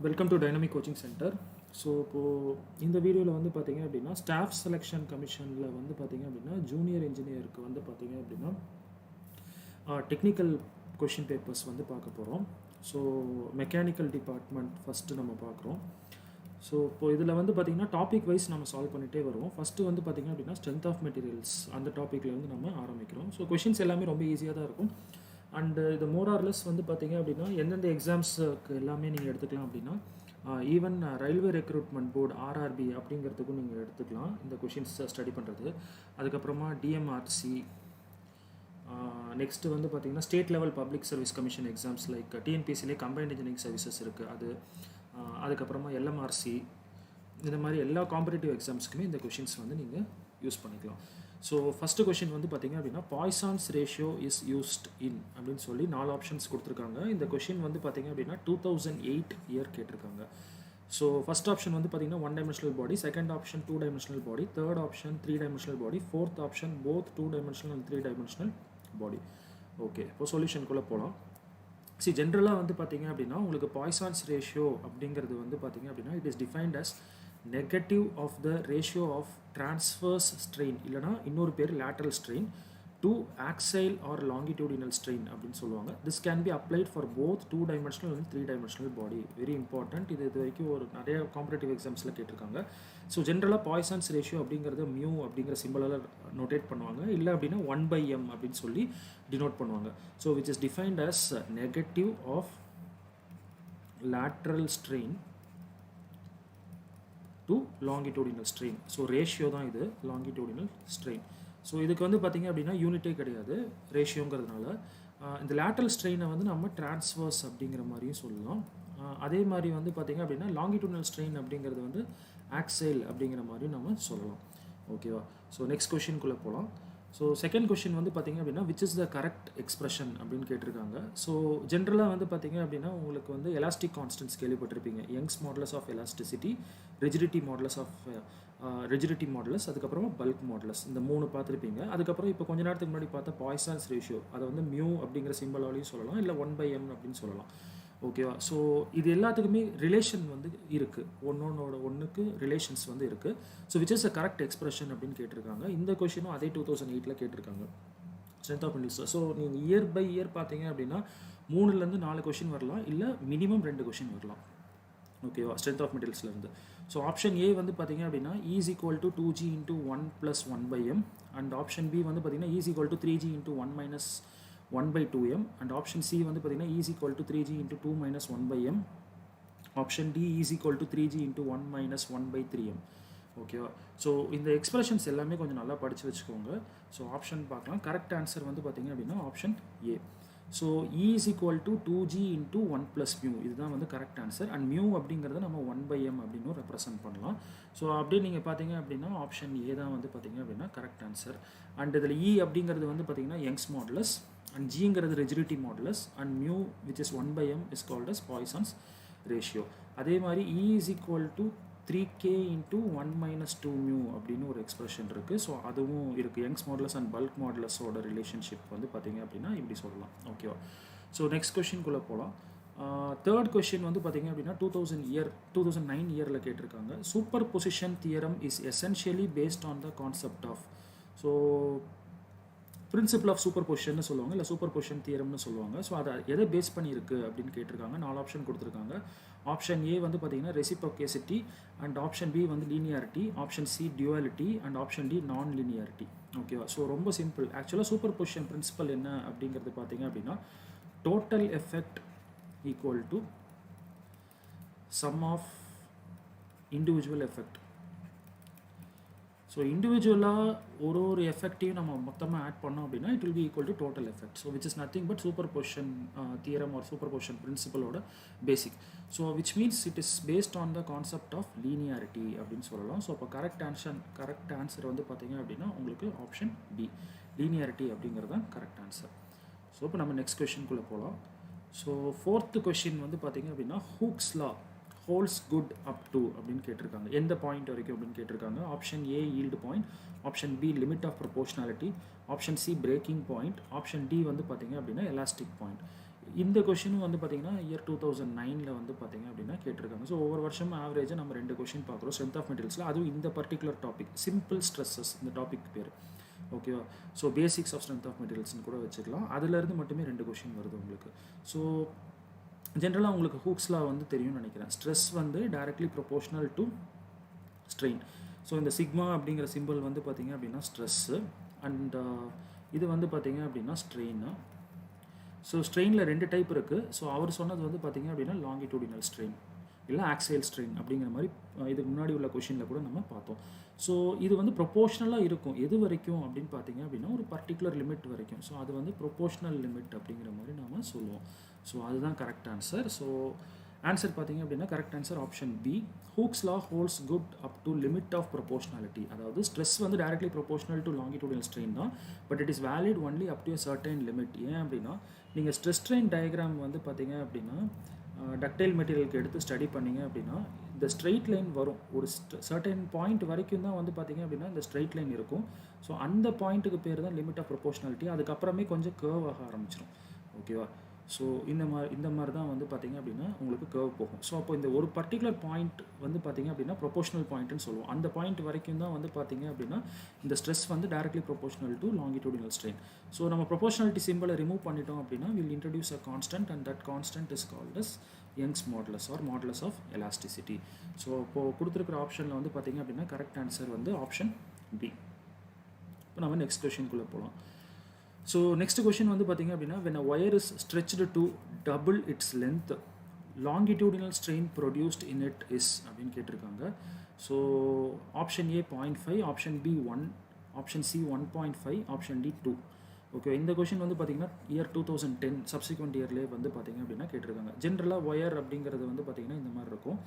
Welcome to dynamic coaching centre. So இப்போது இந்த வீடியோவில் வந்து பார்த்தீங்க அப்படின்னா ஸ்டாஃப் செலெக்ஷன் கமிஷனில் வந்து பார்த்தீங்க அப்படின்னா ஜூனியர் இன்ஜினியருக்கு வந்து பார்த்தீங்க அப்படின்னா டெக்னிக்கல் கொஷின் பேப்பர்ஸ் வந்து பார்க்க போகிறோம். ஸோ மெக்கானிக்கல் டிபார்ட்மெண்ட் ஃபஸ்ட்டு நம்ம பார்க்குறோம். ஸோ இப்போ இதில் வந்து பார்த்திங்கன்னா டாபிக் வைஸ் நம்ம சால்வ் பண்ணிகிட்டே வருவோம். ஃபஸ்ட்டு வந்து பார்த்திங்க அப்படின்னா ஸ்ட்ரென்த் ஆஃப் மெட்டீரியல்ஸ் அந்த டாப்பிக்லேருந்து நம்ம ஆரம்பிக்கிறோம். ஸோ கொஷின்ஸ் எல்லாமே ரொம்ப ஈஸியாக தான் இருக்கும். அண்டு இது மோரார்லெஸ் வந்து பார்த்திங்க அப்படின்னா எந்தெந்த எக்ஸாம்ஸுக்கு எல்லாமே நீங்கள் எடுத்துக்கலாம் அப்படின்னா even railway recruitment board RRB அப்படிங்கிறதுக்கும் நீங்கள் எடுத்துக்கலாம் இந்த கொஷின்ஸை ஸ்டடி பண்ணுறது. அதுக்கப்புறமா டிஎம்ஆர்சி, நெக்ஸ்ட்டு வந்து பார்த்திங்கன்னா state level public service commission exams like டிஎன்பிஎஸ்சிலே கம்பைன்ட் இன்ஜினியரிங் சர்வீசஸ் இருக்குது அது. அதுக்கப்புறமா எல்எம்ஆர்சி, இந்த மாதிரி எல்லா காம்படிட்டிவ் எக்ஸாம்ஸ்க்குமே இந்த கொஷின்ஸ் வந்து நீங்கள் யூஸ் பண்ணிக்கலாம். ஸோ ஃபஸ்ட்டு கொஷின் வந்து பார்த்திங்க அப்படின்னா Poisson's ratio is used in அப்படின்னு சொல்லி 4 ஆப்ஷன்ஸ் கொடுத்துருக்காங்க. இந்த கொஷின் வந்து பார்த்திங்க அப்படின்னா 2008 இயர் கேட்டிருக்காங்க. ஸோ ஃபஸ்ட் ஆப்ஷன் வந்து பார்த்திங்கன்னா 1 dimensional body, second option 2 dimensional body, third option 3 dimensional body, fourth option both 2 dimensional and 3 dimensional body. Okay, இப்போ சொல்யூஷனுக்குள்ளே போகலாம். ஜென்ரலாக வந்து பார்த்திங்க அப்படின்னா உங்களுக்கு பாய்சான்ஸ் ரேஷியோ அப்படிங்கிறது வந்து பார்த்திங்க அப்படின்னா it is defined as negative of the ratio of transverse strain இல்லைனா இன்னொரு பேர் lateral strain to axial or longitudinal strain அப்படின்னு சொல்லுவாங்க. This can be applied for both 2 dimensional and 3 dimensional body. Very important. இது வரைக்கும் ஒரு நிறைய காம்படிட்டிவ் எக்ஸாம்ஸில் கேட்டிருக்காங்க. ஸோ ஜென்ரலாக பாய்சான்ஸ் ரேஷியோ அப்படிங்கிறது மியூ அப்படிங்கிற சிம்பிளால் நோட்டேட் பண்ணுவாங்க, இல்லை அப்படின்னா 1/m அப்படின்னு சொல்லி டினோட் பண்ணுவாங்க. So which is defined as negative of lateral strain to longitudinal strain. So ratio தான் இது, லாங்கிடியூடினல் ஸ்ட்ரெயின். ஸோ இதுக்கு வந்து பார்த்திங்க அப்படின்னா யூனிட்டே கிடையாது ரேஷியோங்கிறதுனால. இந்த லேட்ரல் ஸ்ட்ரெயினை வந்து நம்ம டிரான்ஸ்வர்ஸ் அப்படிங்கிற மாதிரியும் சொல்லலாம். அதே மாதிரி வந்து பார்த்திங்க அப்படின்னா லாங்கிடியூடினல் ஸ்ட்ரெயின் அப்படிங்கிறது வந்து ஆக்சைல் அப்படிங்கிற மாதிரியும் நம்ம சொல்லலாம். ஓகேவா? ஸோ நெக்ஸ்ட் கொஷின்குள்ளே போகலாம். ஸோ செகண்ட் கொஷின் வந்து பார்த்திங்க அப்படின்னா which is the correct expression அப்படின்னு கேட்டிருக்காங்க. ஸோ ஜென்ரலாக வந்து பார்த்திங்க அப்படின்னா உங்களுக்கு வந்து எலாஸ்டிக் கான்ஸ்டன்ட்ஸ் கேள்விப்பட்டிருப்பீங்க. Young's modulus of elasticity, rigidity modulus, அதுக்கப்புறமா பல்க் மாடுலஸ், இந்த 3 பார்த்துருப்பீங்க. அதுக்கப்புறம் இப்போ கொஞ்ச நேரத்துக்கு முன்னாடி பார்த்தா பாய்சான்ஸ் ரேஷியோ, அதை வந்து மியூ அப்படிங்கிற சிம்பிளாலையும் சொல்லலாம், இல்லை 1/m அப்படின்னு சொல்லலாம். ஓகேவா? ஸோ இது எல்லாத்துக்குமே ரிலேஷன் வந்து இருக்குது, ஒன்றுக்கு ரிலேஷன்ஸ் வந்து இருக்குது. So which is a correct expression அப்படின்னு கேட்டிருக்காங்க. இந்த கொஷினும் அதே 2008 கேட்டிருக்காங்க, ஸ்ட்ரென்த் ஆஃப் மெட்டீரியல்ஸ். ஸோ நீங்கள் இயர் பை இயர் பார்த்தீங்க அப்படின்னா 3லேருந்து 4 கொஷின் வரலாம், இல்லை மினிமம் 2 கொஷின் வரலாம். ஓகேவா? ஸ்ட்ரென்த் ஆஃப் மெட்டீரியல்ஸ்லேருந்து. ஸோ ஆப்ஷன் ஏ வந்து பார்த்தீங்க அப்படின்னா is equal to 2g × 1 + 1/m, and option B வந்து பார்த்தீங்கன்னா is equal to 3g × 1 - 1/2m, and option C வந்து பார்த்தீங்கன்னா is equal to 3g × 2 - 1/m, option D is equal to 3g × 1 - 1/3m. ஓகேவா? So இந்த expressions எல்லாமே கொஞ்சம் நல்லா படித்து வச்சுக்கோங்க. ஸோ ஆப்ஷன் பார்க்கலாம். கரெக்ட் ஆன்சர் வந்து பார்த்தீங்க அப்படின்னா option A. So E is equal to 2g × 1 + μ, இதுதான் வந்து கரெக்ட் ஆன்சர். அண்ட் மியூ அப்படிங்கிறத நம்ம 1/m அப்படின்னு ரெப்ரசன்ட் பண்ணலாம். ஸோ அப்படியே நீங்கள் பார்த்தீங்க அப்படின்னா ஆப்ஷன் ஏ தான் வந்து பார்த்தீங்க அப்படின்னா கரெக்ட் ஆன்சர். அண்ட் இதில் E அப்படிங்கிறது வந்து பார்த்தீங்கன்னா யங்ஸ் மாடுலஸ், அண்ட் ஜிங்கிறது rigidity modulus, and mu which is 1/m is called as Poisson's ratio. அதே மாதிரி E is equal to 3k × 1 - 2μ அப்படின்னு ஒரு எக்ஸ்பிரஷன் இருக்குது. ஸோ அதுவும் இருக்குது. யங்ஸ் மாடுலஸ் அண்ட் பல்க் மாடுலஸோட ரிலேஷன்ஷிப் வந்து பார்த்திங்க அப்படின்னா இப்படி சொல்லலாம். ஓகேவா? ஸோ நெக்ஸ்ட் கொஷின்குள்ளே போகலாம். தேர்ட் கொஷின் வந்து பார்த்திங்க அப்படின்னா 2009 இயரில் கேட்டிருக்காங்க. Superposition theorem is essentially based on the concept of. So principle of சூப்பர் பொசிஷன்னு சொல்லுவாங்க, இல்லை சூப்பர் பொசிஷன் தியரம்னு சொல்லுவாங்க. ஸோ அதை எதை பேஸ் பண்ணியிருக்கு அப்படின்னு கேட்டிருக்காங்க. 4 ஆப்ஷன் கொடுத்துருக்காங்க. ஆப்ஷன் ஏ வந்து பார்த்தீங்கன்னா ரெசிப்ரோகேசிட்டி, அண்ட் ஆப்ஷன் பி வந்து linearity, option C duality, and option D non linearity. ஓகேவா? ஸோ ரொம்ப சிம்பிள். ஆக்சுவலாக சூப்பர் பொசிஷன் பிரின்சிபல் என்ன அப்படிங்கிறது பார்த்தீங்க அப்படின்னா total effect equal to sum of individual effect. So இண்டிவிஜுவலாக ஒரு எஃபெக்டையும் நம்ம மொத்தமாக ஆட் பண்ணோம் அப்படின்னா it will be equal to total effect. So which is nothing but superposition theorem or superposition பிரின்சிபலோட basic. So which means it is based on the concept of linearity அப்படின்னு சொல்லலாம். So இப்போ correct answer வந்து பார்த்தீங்க அப்படின்னா உங்களுக்கு option B, linearity அப்படிங்கிறது தான் கரெக்ட் ஆன்சர். ஸோ இப்போ நம்ம நெக்ஸ்ட் கொஷின்குள்ளே போகலாம். ஸோ ஃபோர்த்து கொஷின் வந்து பார்த்தீங்க அப்படின்னா Hooke's law holds good up to அப்படின்னு கேட்டிருக்காங்க. எந்த பாயிண்ட் வரைக்கும் அப்படின்னு கேட்டிருக்காங்க. Option A yield point, option B limit of proportionality, option C breaking point, option D வந்து பார்த்தீங்க அப்படின்னா எலாஸ்டிக் பாயிண்ட். இந்த கொஷினும் வந்து பார்த்தீங்கன்னா இயர் 2009 வந்து பார்த்தீங்க அப்படின்னா கேட்டிருக்காங்க. ஸோ ஒவ்வொரு வருஷமும் ஆவரேஜாக நம்ம 2 கொஷின் பார்க்குறோம் ஸ்ட்ரென்த் ஆஃப் மெட்டீரியல்ஸில். அதுவும் இந்த பர்டிகுலர் டாபிக் சிம்பிள் ஸ்ட்ரெஸ்ஸஸ் இந்த டாபிக் பேர். ஓகேவா? So basics of strength of மெட்டீரியல்ஸ்னு கூட வச்சுக்கலாம். அதுலேருந்து மட்டுமே 2 கொஷின் வருது உங்களுக்கு. ஸோ ஜென்ரலாக உங்களுக்கு ஹூக்ஸ் லா வந்து தெரியும்னு நினைக்கிறேன். ஸ்ட்ரெஸ் வந்து directly proportional to strain. So இந்த சிக்மா அப்படிங்கிற சிம்பிள் வந்து பார்த்தீங்க அப்படின்னா ஸ்ட்ரெஸ்ஸு அண்ட் இது வந்து பார்த்தீங்க அப்படின்னா ஸ்ட்ரெயின். ஸோ ஸ்ட்ரெயினில் 2 டைப் இருக்குது. ஸோ அவர் சொன்னது வந்து பார்த்தீங்க அப்படின்னா லாங்கிடியூடினல் ஸ்ட்ரெயின் இல்லை ஆக்சைல் ஸ்ட்ரெயின் அப்படிங்கிற மாதிரி இதுக்கு முன்னாடி உள்ள கொஷினில் கூட நம்ம பார்த்தோம். ஸோ இது வந்து ப்ரொபோஷ்னலாக இருக்கும். எது வரைக்கும் அப்படின்னு பார்த்தீங்க அப்படின்னா ஒரு பர்டிகுலர் லிமிட் வரைக்கும். ஸோ அது வந்து ப்ரொபோஷ்னல் லிமிட் அப்படிங்கிற மாதிரி நாம் சொல்லுவோம். ஸோ அதுதான் கரெக்ட் ஆன்சர். ஸோ ஆன்சர் பார்த்தீங்க அப்படின்னா correct answer option B. Hooke's law holds good up to limit of proportionality. அதாவது ஸ்ட்ரெஸ் வந்து directly proportional to longitudinal strain தான். But it is valid only up to certain limit. ஏன் அப்படின்னா நீங்கள் stress strain diagram வந்து பார்த்தீங்க அப்படின்னா ductile மெட்டீரியலுக்கு எடுத்து ஸ்டடி பண்ணிங்க அப்படின்னா இந்த ஸ்ட்ரெயிட் லைன் வரும். ஒரு சர்டைன் பாயிண்ட் வரைக்கும் தான் வந்து பார்த்தீங்க அப்படின்னா இந்த ஸ்ட்ரெயிட் லைன் இருக்கும். ஸோ அந்த பாயிண்ட்டுக்கு பேர் தான் லிமிட் ஆஃப் ப்ரொபோஷனாலிட்டி. அதுக்கப்புறமே கொஞ்சம் கர்வ் ஆக ஆரம்பிச்சிடும். ஓகேவா? ஸோ இந்த மாதிரி தான் வந்து பார்த்தீங்க அப்படின்னா உங்களுக்கு கர்வ் போகும். ஸோ அப்போ இந்த ஒரு பர்டிகுலர் பாயிண்ட் வந்து பார்த்தீங்க அப்படின்னா ப்ரொபோஷனல் பாயிண்ட்னு சொல்லுவோம். அந்த பாயிண்ட் வரைக்கும் தான் வந்து பார்த்தீங்க அப்படின்னா இந்த ஸ்ட்ரெஸ் வந்து directly proportional to longitudinal strain. So நம்ம ப்ரொபோஷனாலிட்டி சிம்பிளை ரிமூவ் பண்ணிட்டோம் அப்படின்னா will introduce a constant and that constant is called as Young's modulus or modulus of elasticity. So இப்போது கொடுத்துருக்கிற ஆப்ஷனில் வந்து பார்த்தீங்க அப்படின்னா கரெக்ட் ஆன்சர் வந்து ஆப்ஷன் பி. இப்போ நம்ம நெக்ஸ்ட் கொஷின்குள்ளே போகலாம். ஸோ நெக்ஸ்ட் கொஷின் வந்து பார்த்தீங்க அப்படின்னா when a wire is stretched to double its length longitudinal strain produced in it is அப்படின்னு கேட்டிருக்காங்க. So option A 0.5, option B 1, option C 1.5, option D 2. Okay, இந்த question வந்து பார்த்தீங்கன்னா இயர் 2010 சப்சிக்வெண்ட் இயர்லேயே வந்து பார்த்தீங்க அப்படின்னா கேட்டிருக்காங்க. ஜென்ரலாக ஒயர் அப்படிங்கிறது வந்து பார்த்தீங்கன்னா இந்த மாதிரி இருக்கும்.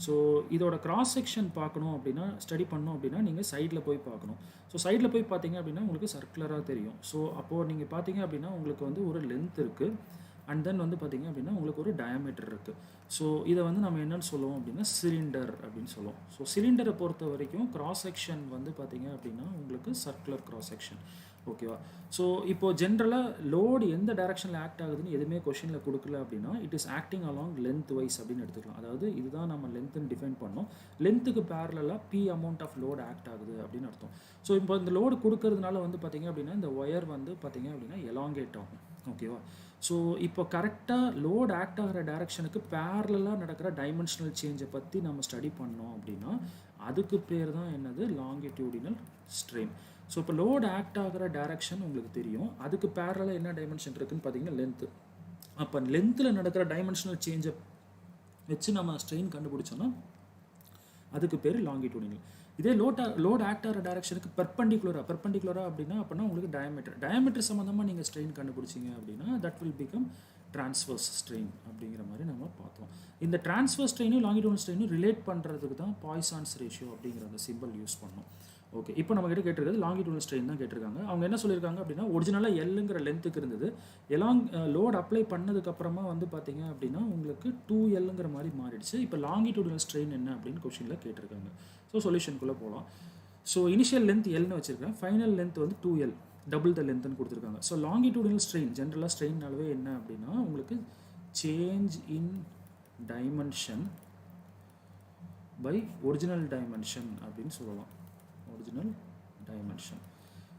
ஸோ இதோட கிராஸ் செக்ஷன் பார்க்கணும் அப்படின்னா ஸ்டடி பண்ணணும் அப்படின்னா நீங்கள் சைடில் போய் பார்க்கணும். ஸோ சைடில் போய் பார்த்தீங்க அப்படின்னா உங்களுக்கு சர்க்குலராக தெரியும். ஸோ அப்போது நீங்கள் பார்த்தீங்க அப்படின்னா உங்களுக்கு வந்து ஒரு லென்த் இருக்குது அண்ட் தென் வந்து பார்த்தீங்க அப்படின்னா உங்களுக்கு ஒரு டயாமீட்டர் இருக்குது. ஸோ இதை வந்து நம்ம என்னென்னு சொல்லுவோம் அப்படின்னா சிலிண்டர் அப்படின்னு சொல்லுவோம். ஸோ சிலிண்டரை பொறுத்த வரைக்கும் கிராஸ் செக்ஷன் வந்து பார்த்தீங்க அப்படின்னா உங்களுக்கு சர்க்குலர் கிராஸ் செக்ஷன். ஓகேவா? ஸோ இப்போது ஜென்ரலாக லோடு எந்த டைரக்ஷனில் ஆக்ட் ஆகுதுன்னு எதுவுமே கொஷினில் கொடுக்கல அப்படின்னா it is acting along length wise அப்படின்னு எடுத்துக்கலாம். அதாவது இதுதான் நம்ம லென்த்துன்னு டிஃபைன் பண்ணோம். லென்த்துக்கு பேரலாக P amount of load act ஆகுது அப்படின்னு அர்த்தம். ஸோ இப்போ இந்த லோடு கொடுக்கறதுனால வந்து பார்த்தீங்க அப்படின்னா இந்த ஒயர் வந்து பார்த்தீங்க அப்படின்னா எலாங்கேட் ஆகும். ஓகேவா? ஸோ இப்போ கரெக்டாக லோடு ஆக்ட் ஆகிற டைரக்ஷனுக்கு பேரலாக நடக்கிற டைமென்ஷனல் சேஞ்சை பற்றி நம்ம ஸ்டடி பண்ணோம் அப்படின்னா அதுக்கு பேர் தான் என்னது லாங்கிடியூடினல் ஸ்ட்ரெயின். ஸோ இப்போ லோடு ஆக்ட் ஆகிற டைரக்ஷன் உங்களுக்கு தெரியும். அதுக்கு பேரலாக என்ன டைமென்ஷன் இருக்குதுன்னு பார்த்தீங்கன்னா லென்த்து. அப்போ லென்த்தில் நடக்கிற டைமென்ஷனல் சேஞ்சை வச்சு நம்ம ஸ்ட்ரெயின் கண்டுபிடிச்சோன்னா அதுக்கு பேர் லாங்கிடியூடினல். இதே லோட் ஆக்ட் ஆகிற டைரக்ஷனுக்கு பெர்பெண்டிகுலராக அப்படின்னா உங்களுக்கு டயமீட்டர் சம்மந்தமாக நீங்கள் ஸ்ட்ரெயின் கண்டுபிடிச்சிங்க அப்படின்னா that will become transverse strain அப்படிங்கிற மாதிரி நம்ம பார்த்தோம். இந்த ட்ரான்ஸ்வர்ஸ் ஸ்ட்ரெயினும் லாங்கிடியூடினல் ஸ்ட்ரெயினும் ரிலேட் பண்ணுறதுக்கு தான் பாய்சான்ஸ் ரேஷியோ அப்படிங்கிற அந்த சிம்பிள் யூஸ் பண்ணோம். ஓகே, இப்போ நம்ம கிட்ட கேட்டிருக்கிறது லாங்கிடியூடினல் ஸ்ட்ரெயின் தான் கேட்டிருக்காங்க. அவங்க என்ன சொல்லியிருக்காங்க அப்படின்னா ஒரிஜினலாக எல்லுங்கிற லென்த்துக்கு இருந்தது. லோட் அப்ளை பண்ணதுக்கப்புறமா வந்து பார்த்தீங்க அப்படின்னா உங்களுக்கு 2Lங்கிற மாதிரி மாறிடுச்சு. இப்போ லாங்கிடியூடினல் ஸ்ட்ரெயின் என்ன அப்படின்னு கொஷினில் கேட்டிருக்காங்க. ஸோ சொல்யூஷனுக்குள்ளே போகலாம். ஸோ இனிஷியல் லென்த் எல்னு வச்சுருக்கேன், ஃபைனல் லென்த் வந்து 2L, டபுள் த லென்த்னு கொடுத்துருக்காங்க. ஸோ லாங்கிடியூடினல் ஸ்ட்ரெயின் ஜென்ரலாக ஸ்ட்ரெயின்னாலவே என்ன அப்படின்னா உங்களுக்கு change in dimension by original dimension அப்படின்னு சொல்லலாம். Original dimension.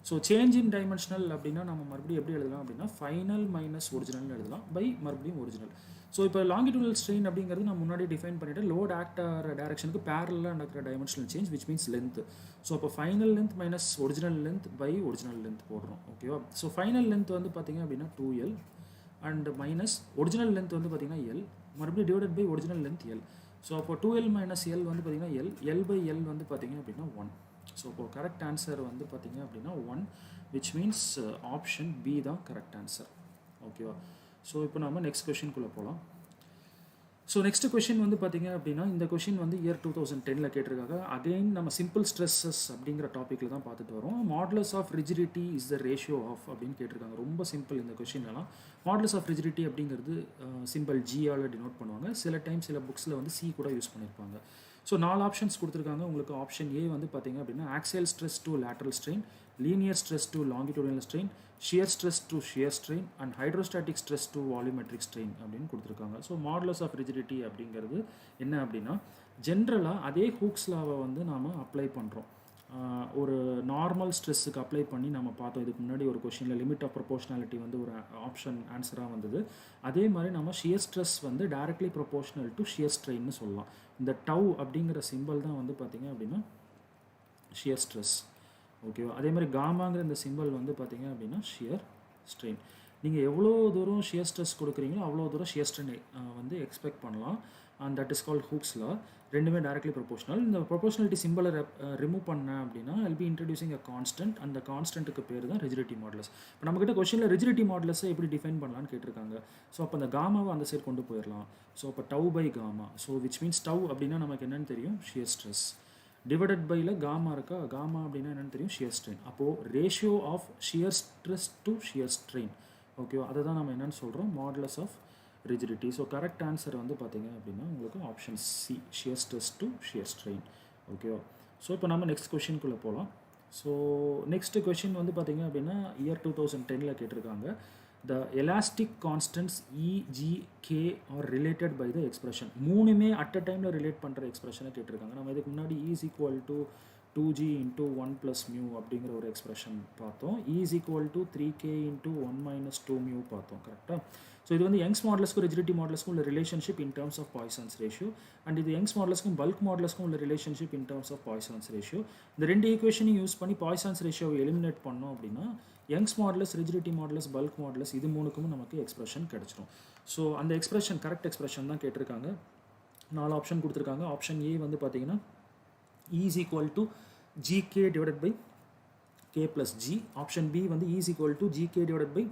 So change in dimensional அப்படின்னா நம்ம மறுபடியும் எப்படி எழுதலாம் அப்படின்னா ஃபைனல் மைனஸ் ஒரிஜினல்னு எழுதலாம் பை மறுபடியும் ஒரிஜினல். ஸோ இப்போ லாங்கிடியூடினல் ஸ்ட்ரெயின் அப்படிங்கிறது நான் முன்னாடி டிஃபைன் பண்ணிவிட்டு லோட் ஆக்ட் ஆகிற டைரக்ஷனுக்கு பேரலாக நடக்கிற dimensional change which means length. So அப்போ final length minus original length by original length போடுறோம். ஓகேவா? ஸோ ஃபைனல் லென்த் வந்து பார்த்தீங்க அப்படின்னா 2L and minus original length வந்து பார்த்தீங்கன்னா L மறுபடியும் divided by original length L. So அப்போ 2L மைனஸ் L வந்து பார்த்தீங்கன்னா L பை L வந்து பார்த்தீங்க அப்படின்னா 1. ஸோ இப்போ கரெக்ட் ஆன்சர் வந்து பார்த்தீங்க அப்படின்னா 1 விச் மீன்ஸ் ஆப்ஷன் பி தான் கரெக்ட் ஆன்சர். ஓகேவா? ஸோ இப்போ நம்ம நெக்ஸ்ட் கொஷின்குள்ளே போகலாம். ஸோ நெக்ஸ்ட் கொஷின் வந்து பார்த்தீங்க அப்படின்னா இந்த கொஷின் வந்து இயர் 2010 கேட்டிருக்காங்க. அகெயின் நம்ம சிம்பிள் ஸ்ட்ரெஸ்ஸஸ் அப்படிங்கிற டாப்பிக்கில் தான் பார்த்துட்டு வரோம். Modulus of rigidity is the ratio of அப்படின்னு கேட்டிருக்காங்க. ரொம்ப சிம்பிள் இந்த கொஷின்லாம். மாடுலஸ் ஆஃப் ரிஜிடிட்டி அப்படிங்கிறது சிம்பிள் ஜியால் டினோட் பண்ணுவாங்க. சில டைம் சில புக்ஸில் வந்து சி கூட யூஸ் பண்ணியிருப்பாங்க. ஸோ 4 ஆப்ஷன்ஸ் கொடுத்துருக்காங்க உங்களுக்கு. ஆப்ஷன் ஏ வந்து பார்த்தீங்க அப்படின்னா axial stress to lateral strain, linear stress to longitudinal strain, shear stress to shear strain and hydrostatic stress to volumetric strain அப்படின்னு கொடுத்துருக்காங்க. ஸோ மாடுலஸ் ஆஃப் ரிஜிடிட்டி அப்படிங்கிறது என்ன அப்படின்னா ஜென்ரலாக அதே ஹூக்ஸ் லாவை வந்து நாம் அப்ளை பண்ணுறோம். ஒரு நார்மல் ஸ்ட்ரெஸ்ஸுக்கு அப்ளை பண்ணி நம்ம பார்த்தோம். இதுக்கு முன்னாடி ஒரு கொஷினில் லிமிட் ஆஃப் ப்ரொபோஷனாலிட்டி வந்து ஒரு ஆப்ஷன் ஆன்சராக வந்தது. அதே மாதிரி நம்ம ஷியர் ஸ்ட்ரெஸ் வந்து டைரக்ட்லி ப்ரொபோஷனல் டு ஷியர் ஸ்ட்ரெயின்னு சொல்லலாம். இந்த டவ் அப்படிங்கிற சிம்பிள் தான் வந்து பார்த்திங்க அப்படின்னா ஷியர் ஸ்ட்ரெஸ். ஓகேவா? அதே மாதிரி காமாங்கிற இந்த சிம்பிள் வந்து பார்த்திங்க அப்படின்னா ஷியர் ஸ்ட்ரெயின். நீங்கள் எவ்வளோ தூரம் ஷியர் ஸ்ட்ரெஸ் கொடுக்குறீங்களோ அவ்வளோ தூரம் ஷியர் ஸ்ட்ரெயின் வந்து எக்ஸ்பெக்ட் பண்ணலாம். And that is called hooks லா. ரெண்டுமே டைரக்ட்லி ப்ரொபோஷனல். இந்த ப்ரொபோஷனாலிட்டி சிம்பிளை ரிமூவ் பண்ணேன் அப்படின்னா I'll be introducing a constant. அந்த கான்ஸ்டன்ட்டுக்கு பேர் தான் ரிஜிடிட்டி மாடுலஸ். இப்போ நம்மக்கிட்ட கொஸ்டினில் ரிஜிடிட்டி மாடுலஸை எப்படி டிஃபைன் பண்ணலான்னு கேட்டிருக்காங்க. ஸோ அப்போ அந்த காமாவை அந்த சைடு கொண்டு போயிடலாம். ஸோ அப்போ tau by gamma. So which means tau அப்படின்னா நமக்கு என்னென்னு தெரியும், ஷியர் ஸ்ட்ரெஸ். டிவைடட் பையில் காமா இருக்கா, காமா அப்படின்னா என்னென்னு தெரியும், ஷியர் ஸ்ட்ரெயின். அப்போது ratio of shear stress to shear strain. ஓகேவா? அதை தான் நம்ம என்னென்னு சொல்கிறோம், modulus of rigidity. So correct answer வந்து பார்த்தீங்க அப்படின்னா உங்களுக்கு option C, shear stress to shear strain. ஓகேவா? ஸோ இப்போ நம்ம நெக்ஸ்ட் கொஷின்குள்ளே போகலாம். ஸோ நெக்ஸ்ட் கொஷின் வந்து பார்த்தீங்க அப்படின்னா இயர் 2010 கேட்டிருக்காங்க. The elastic constants E, G, K are related by the expression. மூணுமே அட் அ டைமில் ரிலேட் பண்ணுற எக்ஸ்பிரஷனை கேட்டிருக்காங்க. நம்ம இதுக்கு முன்னாடி E is equal to 2G into 1 plus mu அப்படிங்கிற ஒரு எக்ஸ்பிரஷன் பார்த்தோம். E is equal to 3K into 1 minus 2 mu பார்த்தோம். கரெக்டாக? ஸோ இது வந்து யங்ஸ் மாடலஸ்க்கும் ரிஜிடிட்டி மாடலஸ்க்கும் உள்ள relationship in terms of Poisson's ratio. And இது யங்ஸ் மாடலஸ்க்கும் பல்க் மாடலஸ்க்கும் உள்ள relationship in terms of Poisson's ratio. இந்த ரெண்டு ஈக்குவேஷனையும் யூஸ் பண்ணி பாய்சன்ஸ் ரேஷியோவை எலிமினேட் பண்ணோம் அப்படின்னா Young's modulus, rigidity modulus, bulk modulus இது மூணுக்கும் நமக்கு எக்ஸ்பிரஷன் கிடைச்சிடும். ஸோ அந்த எக்ஸ்பிரஷன் கரெக்ட் எக்ஸ்பிரஷன் தான் கேட்டிருக்காங்க. 4 ஆப்ஷன் கொடுத்துருக்காங்க. ஆப்ஷன் ஏ வந்து பார்த்தீங்கன்னா E is equal to GK divided by K plus G. Option B வந்து E is equal to GK divided by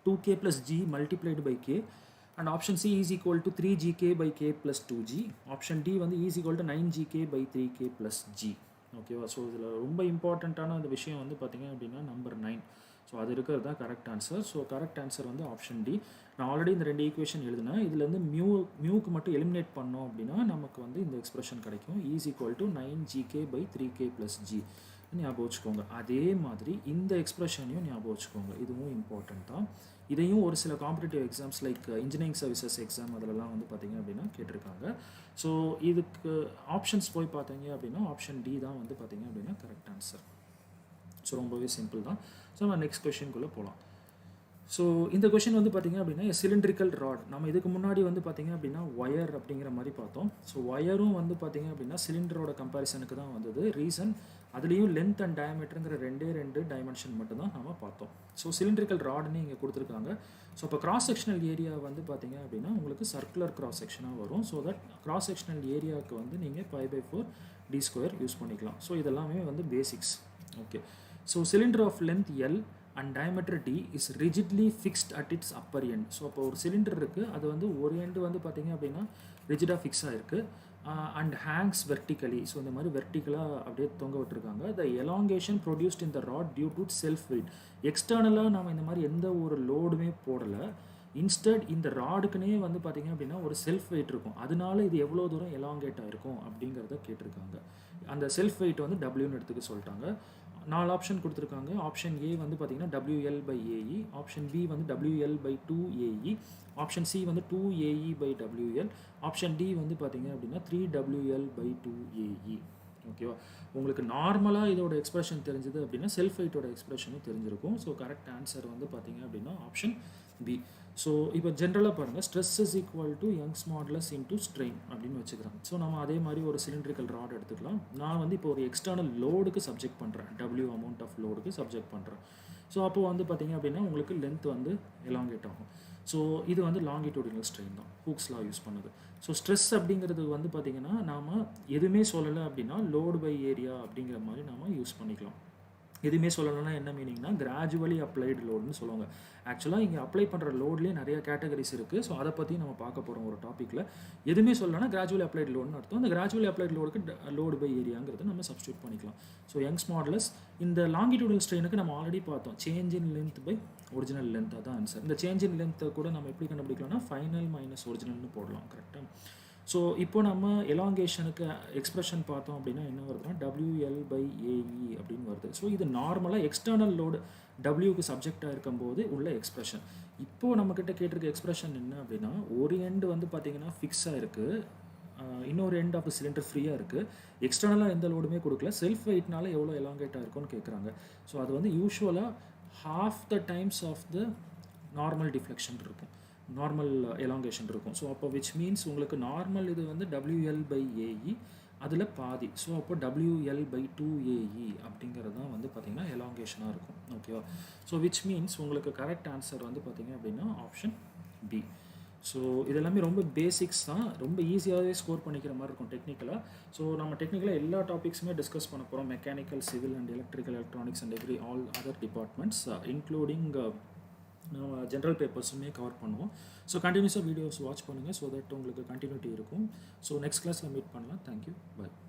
2K plus G multiplied by K. And option C is equal to 3GK by K plus 2G. Option D வந்து E is equal to 9GK by 3K plus G. ஓகேவா? So இதில் ரொம்ப இம்பார்ட்டண்ட்டான அந்த விஷயம் வந்து பார்த்தீங்க அப்படின்னா நம்பர் 9. ஸோ அது இருக்கிறது தான் correct answer. So correct answer வந்து ஆப்ஷன் டி. நான் ஆல்ரெடி இந்த ரெண்டு ஈக்குவேஷன் எழுதினேன். இதுலேருந்து மியூக்கு மட்டும் எலிமினேட் பண்ணோம் அப்படின்னா நமக்கு வந்து இந்த எக்ஸ்பிரஷன் கிடைக்கும். E is equal to 9GK by 3K plus G ஞாபகம் வச்சுக்கோங்க. அதே மாதிரி இந்த எக்ஸ்பிரஷனையும் ஞாபகம் வச்சுக்கோங்க. இதுவும் இம்பார்ட்டன்ட் தான். இதையும் ஒரு சில competitive exams like engineering services exam அதிலலாம் வந்து பார்த்தீங்க அப்படின்னா கேட்டிருக்காங்க. ஸோ இதுக்கு ஆப்ஷன்ஸ் போய் பார்த்தீங்க அப்படின்னா ஆப்ஷன் டி தான் வந்து பார்த்தீங்க அப்படின்னா கரெக்ட் ஆன்சர். ஸோ ரொம்பவே சிம்பிள் தான். ஸோ நம்ம நெக்ஸ்ட் கொஷின்குள்ளே போகலாம். ஸோ இந்த கொஷின் வந்து பார்த்திங்க அப்படின்னா சிலிண்ட்ரிக்கல் ராட். நம்ம இதுக்கு முன்னாடி வந்து பார்த்திங்க அப்படின்னா ஒயர் அப்படிங்கிற மாதிரி பார்த்தோம். ஸோ ஒயரும் வந்து பார்த்திங்க அப்படின்னா சிலிண்டரோட கம்பேரிசனுக்கு தான் வந்தது. ரீசன் அதுலேயும் லென்த் அண்ட் டயமீட்டருங்கிற ரெண்டு டைமென்ஷன் மட்டும்தான் நம்ம பார்த்தோம். ஸோ சிலிண்ட்ரிக்கல் ராட்னு இங்கே கொடுத்துருக்காங்க. ஸோ இப்போ கிராஸ் செக்ஷனல் ஏரியா வந்து பார்த்திங்க அப்படின்னா உங்களுக்கு சர்க்குலர் கிராஸ் செக்ஷனாக வரும். ஸோ தட் கிராஸ் செக்ஷனல் ஏரியாவுக்கு வந்து நீங்கள் π/4 d² யூஸ் பண்ணிக்கலாம். ஸோ இதெல்லாமே வந்து basics. Okay. So cylinder of length L and diameter D is rigidly fixed at its upper end. So அப்போ ஒரு சிலிண்டர் இருக்குது, அது வந்து ஒரு எண்டு வந்து பார்த்திங்க அப்படின்னா ரிஜிடாக ஃபிக்ஸ் ஆகிருக்கு. And hangs vertically. ஸோ இந்த மாதிரி வெர்டிக்கலாக அப்படியே தொங்க விட்டுருக்காங்க. The elongation produced in the rod due to self weight. எக்ஸ்டர்னலாக நம்ம இந்த மாதிரி எந்த ஒரு லோடுமே போடலை. இன்ஸ்டட் இந்த ராடுக்குனே வந்து பார்த்திங்க அப்படின்னா ஒரு செல்ஃப் வெயிட் இருக்கும். அதனால இது எவ்வளோ தூரம் எலாங்கேட் ஆகிருக்கும் அப்படிங்கிறத கேட்டிருக்காங்க. அந்த செல்ஃப் வெயிட் வந்து டபிள்யூன்னு எடுத்துக்க சொல்லிட்டாங்க. 4 ஆப்ஷன் கொடுத்துருக்காங்க. ஆப்ஷன் ஏ வந்து பார்த்தீங்கன்னா WL/AE, ஆப்ஷன் பி வந்து WL/2AE, ஆப்ஷன் சி வந்து 2AE/WL, ஆப்ஷன் டி வந்து பார்த்தீங்க அப்படின்னா 3WL/2AE. ஓகேவா? உங்களுக்கு நார்மலாக இதோட எக்ஸ்பிரஷன் தெரிஞ்சது அப்படின்னா செல்ஃப் வெயிட்டோட எக்ஸ்பிரஷனும் தெரிஞ்சிருக்கும். ஸோ கரெக்ட் ஆன்சர் வந்து பார்த்தீங்க அப்படின்னா ஆப்ஷன் பி. ஸோ இப்போ ஜென்ரலாக பாருங்கள், stress is equal to Young's modulus into strain அப்படின்னு வச்சுக்கிறேன். ஸோ நம்ம அதே மாதிரி ஒரு சிலிண்ட்ரிக்கல் ராட் எடுத்துக்கலாம். நான் வந்து இப்போ ஒரு எக்ஸ்டர்னல் லோடுக்கு சப்ஜெக்ட் பண்ணுறேன், W அமௌண்ட் ஆஃப் லோடுக்கு சப்ஜெக்ட் பண்ணுறேன். ஸோ அப்போது வந்து பார்த்திங்க அப்படின்னா உங்களுக்கு லென்த் வந்து எலாங்கேட் ஆகும். ஸோ இது வந்து லாங்கிடியூடினல் ஸ்ட்ரெயின் தான், ஹூக்ஸ் லா யூஸ் பண்ணுது. ஸோ ஸ்ட்ரெஸ் அப்படிங்கிறது வந்து பார்த்திங்கன்னா நாம் எதுவுமே சொல்லலை அப்படின்னா லோடு பை ஏரியா அப்படிங்கிற மாதிரி நாம் யூஸ் பண்ணிக்கலாம். எதுவுமே சொல்லலைன்னா என்ன மீனிங்னா கிராஜுவலி அப்ளைடு லோடுன்னு சொல்லுவாங்க. ஆக்சுவலாக இங்கே அப்ளை பண்ணுற லோட்லேயே நிறைய கேட்டகரிஸ் இருக்குது. ஸோ அதை பற்றி நம்ம பார்க்க போகிறோம் ஒரு டாப்பிக்கில். எதுவுமே சொல்லலைன்னா கிராஜுவலி அப்ளைடு லோடுன்னு அர்த்தம். அந்த கிராஜுவலி அப்ளைடு லோடுக்கு லோடு பை ஏரியாங்கிறத நம்ம சப்ஸ்டியூட் பண்ணிக்கலாம். So Young's modulus. இந்த லாங்கிடியூடல் ஸ்ட்ரெயினுக்கு நம்ம ஆல்ரெடி பார்த்தோம், change in length by original length. அதான் ஆன்சர். இந்த சேஞ்ச் இன் லென்த்தை கூட நம்ம எப்படி கண்டுபிடிக்கலாம்னா ஃபைனல் மைனஸ் ஒரிஜினல்னு போடலாம். கரெக்டாக? ஸோ இப்போ நம்ம எலாங்கேஷனுக்கு எக்ஸ்பிரஷன் பார்த்தோம் அப்படின்னா என்ன வருதுன்னா WL/AE அப்படின்னு வருது. ஸோ இது நார்மலாக எக்ஸ்டர்னல் லோடு டபிள்யூக்கு சப்ஜெக்டாக இருக்கும்போது உள்ள எக்ஸ்பிரஷன். இப்போது நம்மக்கிட்ட கேட்டிருக்க எக்ஸ்பிரஷன் என்ன அப்படின்னா, ஒரு எண்டு வந்து பார்த்தீங்கன்னா ஃபிக்ஸாக இருக்குது, இன்னொரு எண்ட் ஆஃப் த சிலிண்டர் ஃப்ரீயாக இருக்குது, எக்ஸ்டர்னலாக எந்த லோடுமே கொடுக்கல, செல்ஃப் வெயிட்னால எவ்வளோ எலாங்கேட்டாக இருக்கும்னு கேட்குறாங்க. ஸோ அது வந்து யூஸ்வலாக half the times of the normal deflection இருக்கும், நார்மல் எலாங்கேஷன் இருக்கும். ஸோ அப்போ விச் மீன்ஸ் உங்களுக்கு நார்மல் இது வந்து WL/AE, அதில் பாதி. ஸோ அப்போ WL/2AE அப்படிங்கிறது தான் வந்து பார்த்திங்கன்னா எலாங்கேஷனாக இருக்கும். ஓகேவா? ஸோ விச் மீன்ஸ் உங்களுக்கு கரெக்ட் ஆன்சர் வந்து பார்த்திங்க அப்படின்னா ஆப்ஷன் பி. ஸோ இதெல்லாமே ரொம்ப பேசிக்ஸ் தான், ரொம்ப ஈஸியாகவே ஸ்கோர் பண்ணிக்கிற மாதிரி இருக்கும் டெக்னிக்கலாக. ஸோ நம்ம டெக்னிக்கலாக எல்லா டாபிக்ஸுமே டிஸ்கஸ் பண்ண போகிறோம், mechanical, civil and electrical, electronics and all other departments, including நம்ம ஜென்ரல் பேப்பர்ஸுமே கவர் பண்ணுவோம். ஸோ கண்டினியூஸாக வீடியோஸ் வாட்ச் பண்ணுங்கள், ஸோ தட் உங்களுக்கு கண்டினியூட்டி இருக்கும். ஸோ நெக்ஸ்ட் கிளாஸில் மீட் பண்ணலாம். Thank you, by.